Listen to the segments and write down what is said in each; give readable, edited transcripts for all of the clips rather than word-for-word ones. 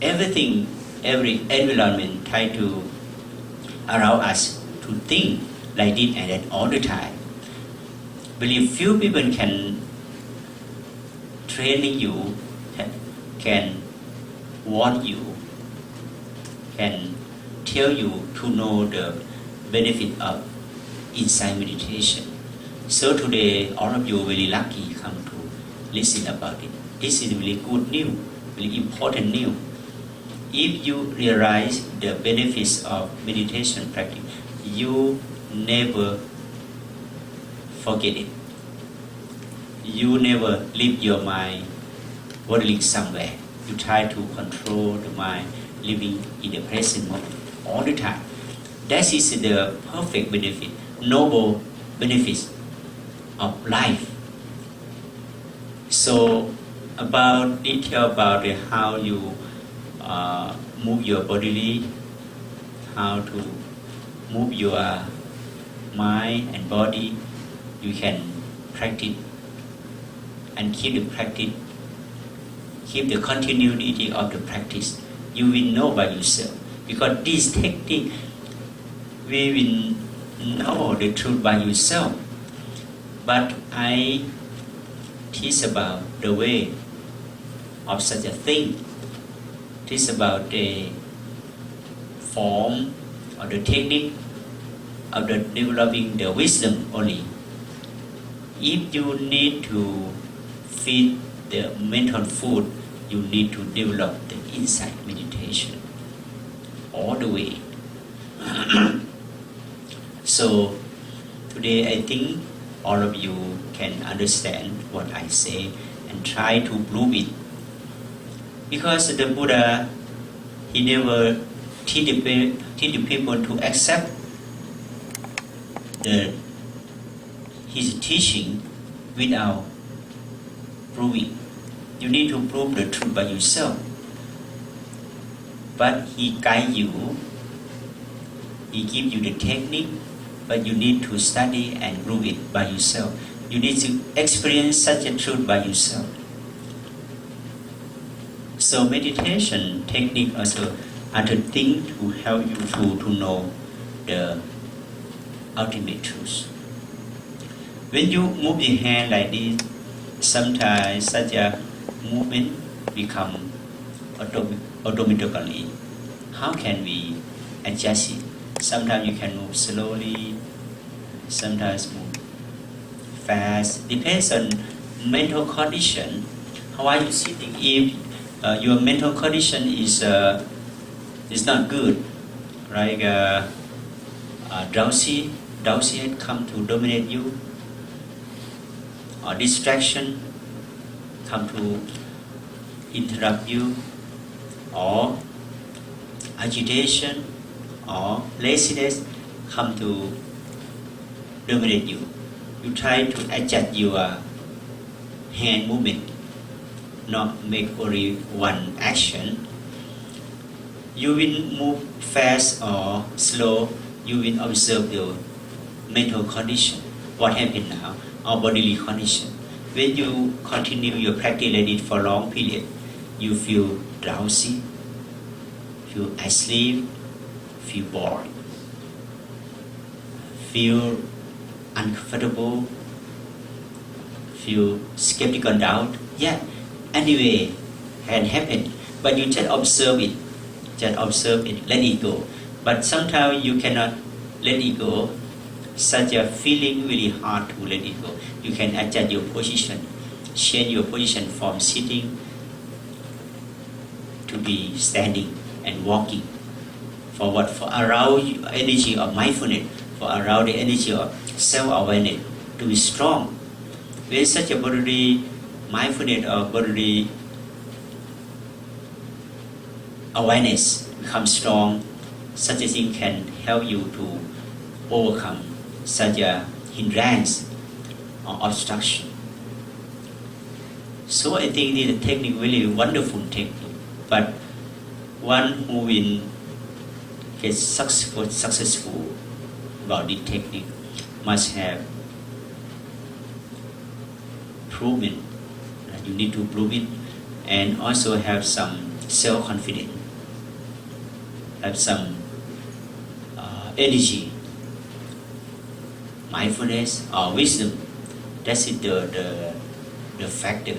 everything, every environment try to allow us to think like this and that all the time. Believe few people can training you, can warn you, can tell you to know the benefit of insight meditation. So today, all of you very lucky come to listen about it. This is really good news, really important news. If you realize the benefits of meditation practice, you never forget it. You never leave your mind wandering somewhere. You try to control the mind, living in the present moment all the time. That is the perfect benefit, noble benefits of life. So, about detail about how you move your body, how to move your mind and body, you can practice and keep the practice, keep the continuity of the practice. You will know by yourself, because this technique, we will know the truth by yourself. But I teach about the way of such a thing. Teach about the form or the technique of the developing the wisdom only. If you need to feed the mental food, you need to develop the insight meditation all the way. So today I think all of you can understand what I say and try to prove it. Because the Buddha, he never teach the people to accept his teaching without proving. You need to prove the truth by yourself. But he guides you, he gives you the technique, but you need to study and prove it by yourself. You need to experience such a truth by yourself. So meditation technique also are the thing to help you to know the ultimate truth. When you move your hand like this, sometimes such a movement become automatically. How can we adjust it? Sometimes you can move slowly, sometimes move fast. Depends on mental condition. How are you sitting? If your mental condition is not good, like drowsy had come to dominate you, or distraction come to interrupt you, or agitation or laziness come to dominate you. You try to adjust your hand movement, not make only one action. You will move fast or slow, you will observe your mental condition. What happened now? Our bodily condition. When you continue your practice like it for a long period, you feel drowsy, feel asleep, feel bored, feel uncomfortable, feel skeptical, doubt. Yeah, anyway, can happen. But you just observe it, let it go. But sometimes you cannot let it go. Such a feeling really hard to let it go. You can adjust your position, change your position from sitting to be standing and walking. For what? For around energy of mindfulness, for around the energy of self-awareness to be strong. When such a bodily mindfulness or bodily awareness becomes strong, such a thing can help you to overcome such a hindrance or obstruction. So I think the technique really wonderful technique, but one who will get successful about the technique must have proven. You need to prove it, and also have some self-confidence, have some energy, mindfulness or wisdom. That's it, the factor,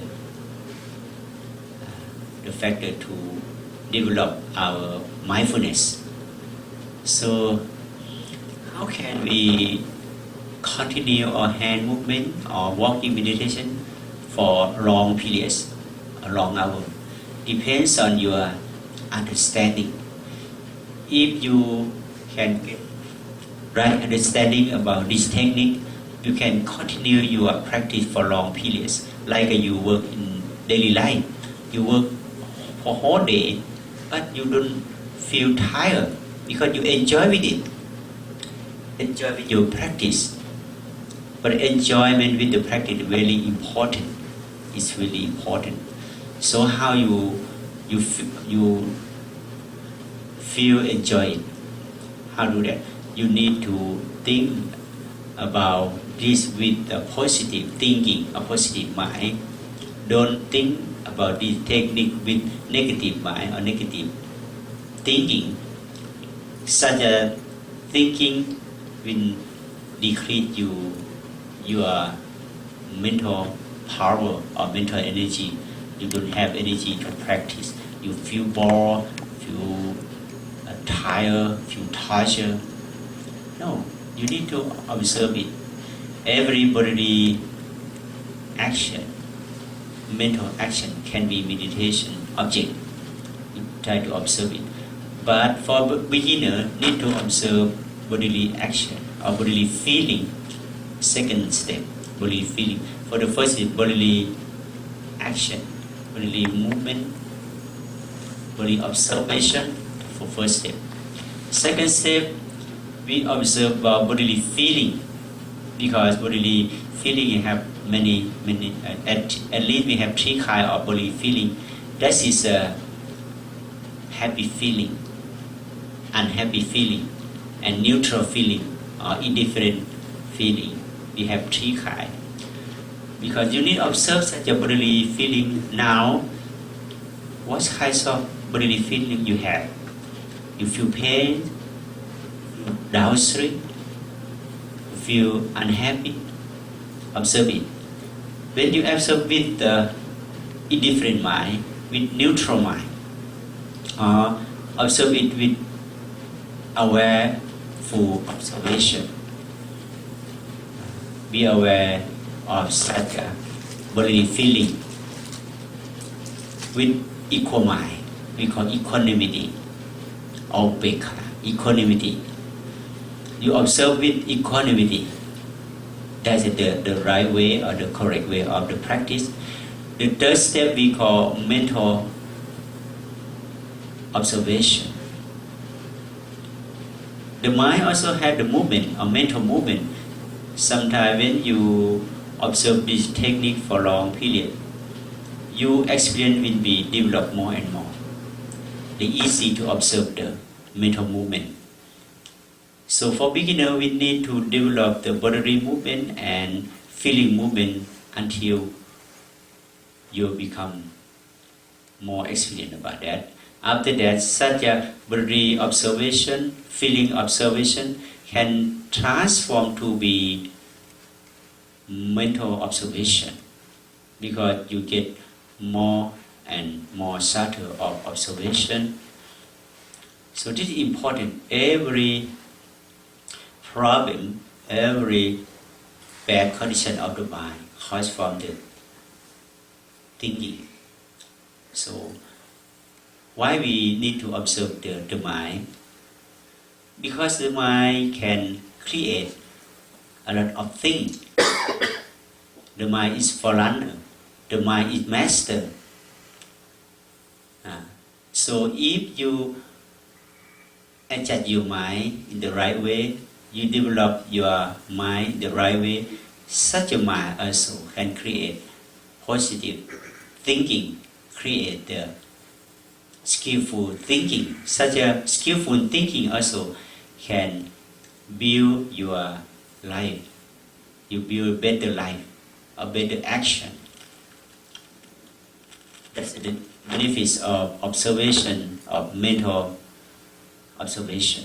to develop our mindfulness. So how can we continue our hand movement or walking meditation for long periods, a long hour? Depends on your understanding. If you can get right understanding about this technique, you can continue your practice for long periods. Like you work in daily life, you work for whole day, but you don't feel tired because you enjoy with it. Enjoy with your practice. But enjoyment with the practice is really important. It's really important. So how you feel enjoy it? How do that? You need to think about this with a positive thinking, a positive mind. Don't think about this technique with negative mind or negative thinking. Such a thinking will decrease your mental power or mental energy. You don't have energy to practice. You feel bored, feel tired, feel tortured. No, you need to observe it. Every bodily action, mental action can be meditation object. You try to observe it. But for beginner, need to observe bodily action or bodily feeling. Second step, bodily feeling. For the first is bodily action, bodily movement, bodily observation for first step. Second step, we observe bodily feeling, because bodily feeling have many at least we have three kinds of bodily feeling. That is a happy feeling, unhappy feeling, and neutral feeling or indifferent feeling. We have three kinds. Because you need to observe such a bodily feeling now. What kinds of bodily feeling you have? You feel pain, downstream, feel unhappy, observe it. When you observe with the indifferent mind, with neutral mind, or observe it with aware, full observation. Be aware of such a bodily feeling with equal mind. We call equanimity or equanimity. You observe with equanimity. That's the right way or the correct way of the practice. The third step we call mental observation. The mind also has the movement or mental movement. Sometimes when you observe this technique for long period, your experience will be developed more and more. It's easy to observe the mental movement. So for beginner, we need to develop the bodily movement and feeling movement until you become more experienced about that. After that, such a bodily observation, feeling observation can transform to be mental observation, because you get more and more subtle of observation. So this is important. Every problem, every bad condition of the mind comes from the thinking. So why we need to observe the mind? Because the mind can create a lot of things. The mind is forerunner. The mind is master. So if you adjust your mind in the right way, you develop your mind the right way, such a mind also can create positive thinking, create the skillful thinking. Such a skillful thinking also can build your life. You build a better life, a better action. That's the benefits of observation, of mental observation.